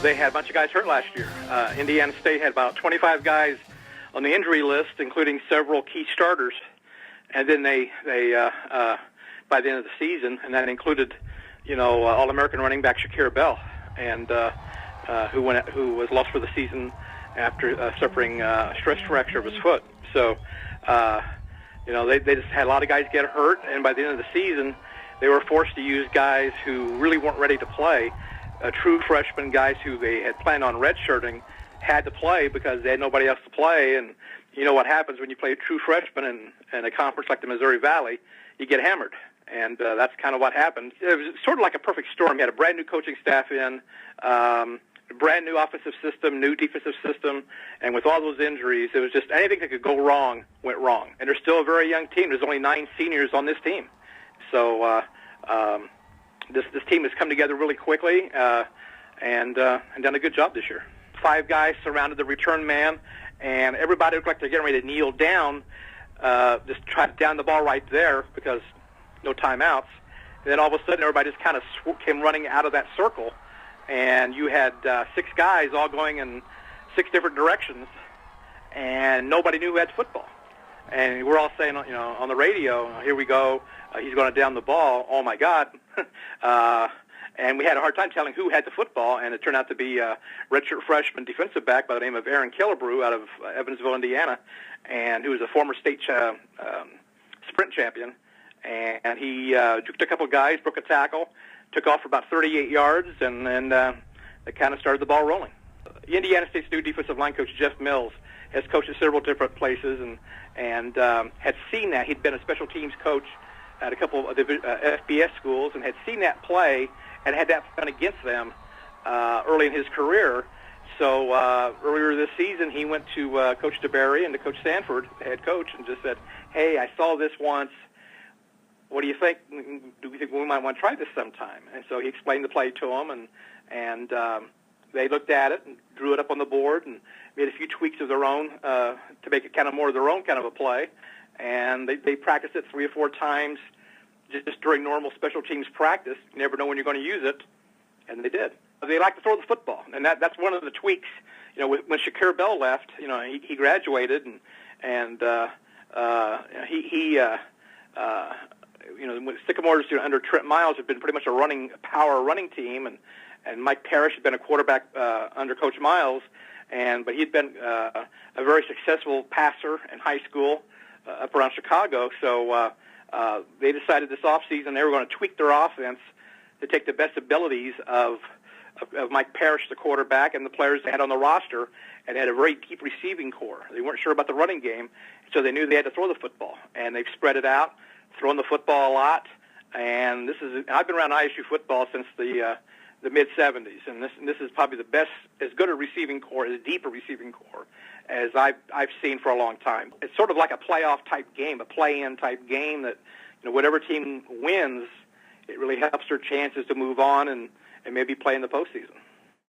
They had a bunch of guys hurt last year. Indiana State had about 25 guys on the injury list, including several key starters. And then they by the end of the season, and that included, All-American running back Shakir Bell, and who was lost for the season after suffering a stress fracture of his foot. So, they just had a lot of guys get hurt, and by the end of the season, they were forced to use guys who really weren't ready to play. True freshman guys who they had planned on redshirting had to play because they had nobody else to play. And you know what happens when you play true freshmen in a conference like the Missouri Valley, you get hammered. And that's kind of what happened. It was sort of like a perfect storm. You had a brand new coaching staff in, brand new offensive system, new defensive system, and with all those injuries, it was just anything that could go wrong went wrong. And they're still a very young team. There's only 9 seniors on this team. So this team has come together really quickly and done a good job this year. 5 guys surrounded the return man, and everybody looked like they're getting ready to kneel down, just try to down the ball right there because no timeouts. And then all of a sudden, everybody just kind of came running out of that circle, and you had 6 guys all going in 6 different directions, and nobody knew who had football. And we're all saying, on the radio, here we go, he's going to down the ball. Oh my God! And we had a hard time telling who had the football, and it turned out to be a redshirt freshman defensive back by the name of Aaron Killebrew out of Evansville, Indiana, and who was a former state sprint champion. And he juked a couple of guys, broke a tackle, took off for about 38 yards, and then they kind of started the ball rolling. Indiana State's new defensive line coach, Jeff Mills, has coached at several different places and had seen that. He'd been a special teams coach at a couple of FBS schools and had seen that play and had that done against them early in his career. So earlier this season, he went to Coach DeBerry and to Coach Sanford, the head coach, and just said, hey, I saw this once. What do you think? Do we think we might want to try this sometime? And so he explained the play to them, and they looked at it and drew it up on the board and made a few tweaks of their own to make it kind of more of their own kind of a play. And they practiced it 3 or 4 times just during normal special teams practice. You never know when you're going to use it, and they did. They like to throw the football, and that's one of the tweaks. When Shakir Bell left, he graduated, and when Sycamores under Trent Miles had been pretty much a power running team, and Mike Parrish had been a quarterback under Coach Miles, but he'd been a very successful passer in high school up around Chicago. So they decided this offseason they were going to tweak their offense to take the best abilities of Mike Parrish, the quarterback, and the players they had on the roster, and had a very deep receiving core. They weren't sure about the running game, so they knew they had to throw the football, and they've spread it out, throwing the football a lot. And I've been around ISU football since the mid-'70s, and this is probably the best, as good a receiving core, as deep a receiving core as I've seen for a long time. It's sort of like a playoff type game, a play-in type game that whatever team wins, it really helps their chances to move on and maybe play in the postseason.